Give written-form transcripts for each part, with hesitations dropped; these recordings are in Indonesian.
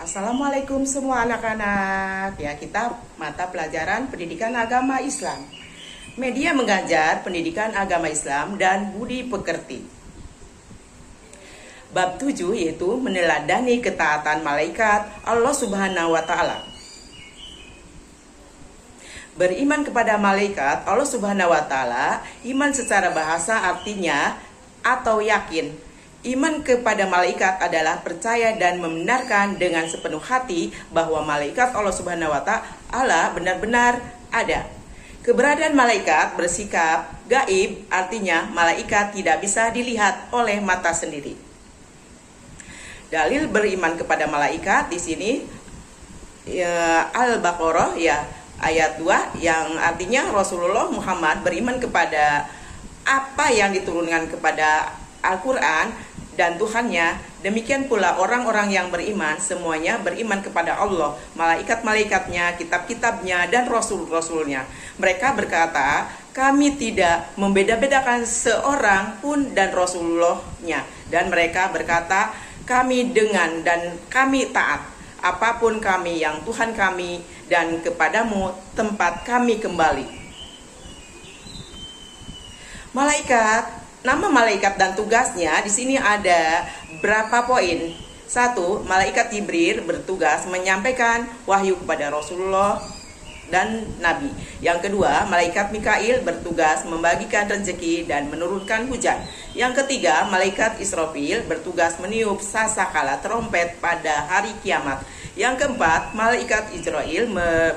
Assalamualaikum semua anak-anak. Ya, kita mata pelajaran pendidikan agama Islam. Media mengajar pendidikan agama Islam dan budi pekerti. Bab 7 yaitu meneladani ketaatan malaikat Allah Subhanahu wa taala. Beriman kepada malaikat Allah Subhanahu wa taala, iman secara bahasa artinya atau yakin. Iman kepada malaikat adalah percaya dan membenarkan dengan sepenuh hati bahwa malaikat Allah Subhanahu wa taala benar-benar ada. Keberadaan malaikat bersikap gaib, artinya malaikat tidak bisa dilihat oleh mata sendiri. Dalil beriman kepada malaikat di sini Al-Baqarah ayat 2 yang artinya Rasulullah Muhammad beriman kepada apa yang diturunkan kepada Al-Quran dan Tuhannya. Demikian pula orang-orang yang beriman semuanya beriman kepada Allah, malaikat-malaikatnya, kitab-kitabnya, dan rasul-rasulnya. Mereka berkata, kami tidak membeda-bedakan seorang pun dan Rasulullahnya. Dan mereka berkata, kami dengan dan kami taat apapun kami yang Tuhan kami, dan kepadamu tempat kami kembali. Nama malaikat dan tugasnya di sini ada berapa poin? 1. Malaikat Jibril bertugas menyampaikan wahyu kepada Rasulullah dan Nabi. Yang kedua, malaikat Mikail bertugas membagikan rezeki dan menurunkan hujan. Yang ketiga, malaikat Israfil bertugas meniup sasakala trompet pada hari kiamat. Yang keempat, malaikat Israel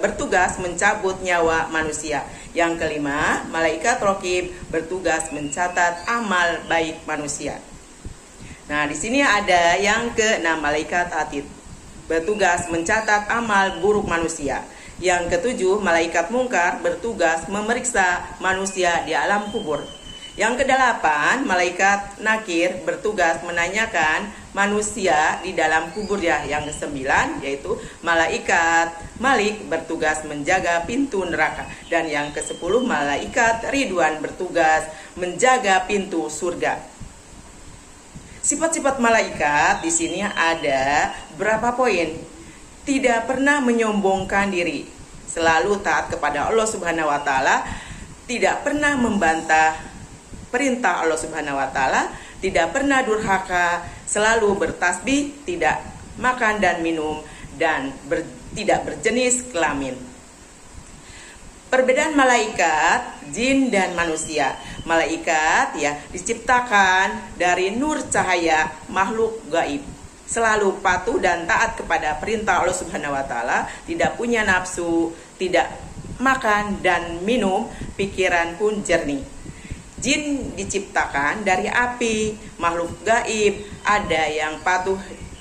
bertugas mencabut nyawa manusia. Yang kelima, malaikat Raqib bertugas mencatat amal baik manusia. Nah, di sini ada yang keenam, malaikat Atid bertugas mencatat amal buruk manusia. Yang ketujuh, malaikat Mungkar bertugas memeriksa manusia di alam kubur. Yang kedelapan, malaikat Nakir bertugas menanyakan manusia di dalam kuburnya. Yang kesembilan, yaitu malaikat Malik bertugas menjaga pintu neraka. Dan yang kesepuluh, malaikat Ridwan bertugas menjaga pintu surga. Sifat-sifat malaikat di sini ada berapa poin? Tidak pernah menyombongkan diri, selalu taat kepada Allah Subhanahu wa taala, tidak pernah membantah perintah Allah Subhanahu wa taala, tidak pernah durhaka, selalu bertasbih, tidak makan dan minum, dan tidak berjenis kelamin. Perbedaan malaikat, jin dan manusia. Malaikat diciptakan dari nur cahaya makhluk gaib, selalu patuh dan taat kepada perintah Allah Subhanahu wa taala, tidak punya nafsu, tidak makan dan minum, pikiran pun jernih. Jin diciptakan dari api, makhluk gaib, ada yang patuh,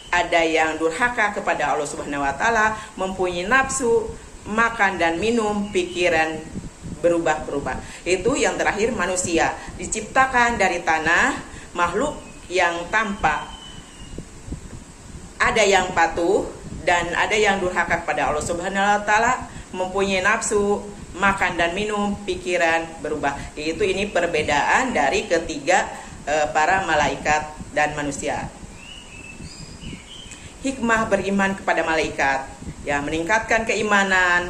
ada yang durhaka kepada Allah Subhanahu wa taala, mempunyai nafsu, makan dan minum, pikiran berubah-berubah. Itu yang terakhir, manusia diciptakan dari tanah, makhluk yang tampak, ada yang patuh dan ada yang durhaka kepada Allah Subhanahu wa taala, mempunyai nafsu, makan dan minum, pikiran berubah. Ini perbedaan dari ketiga para malaikat dan manusia. Hikmah beriman kepada malaikat, meningkatkan keimanan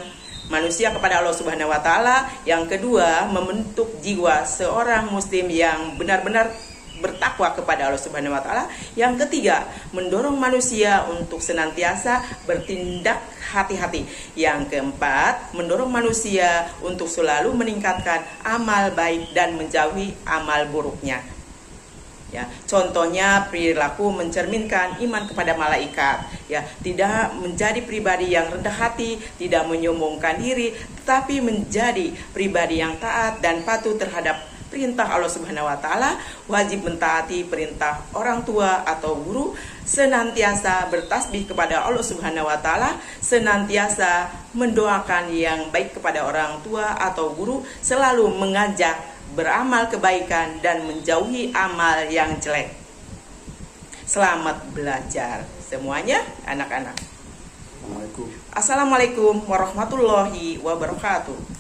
manusia kepada Allah Subhanahu wa taala. Yang kedua, membentuk jiwa seorang muslim yang benar-benar bertakwa kepada Allah Subhanahu wa taala. Yang ketiga, mendorong manusia untuk senantiasa bertindak hati-hati. Yang keempat, mendorong manusia untuk selalu meningkatkan amal baik dan menjauhi amal buruknya. Contohnya perilaku mencerminkan iman kepada malaikat. Tidak menjadi pribadi yang rendah hati, tidak menyombongkan diri, tetapi menjadi pribadi yang taat dan patuh terhadap perintah Allah Subhanahu wa taala, wajib mentaati perintah orang tua atau guru, senantiasa bertasbih kepada Allah Subhanahu wa taala, senantiasa mendoakan yang baik kepada orang tua atau guru, selalu mengajak beramal kebaikan dan menjauhi amal yang jelek. Selamat belajar semuanya anak-anak. Assalamualaikum warahmatullahi wabarakatuh.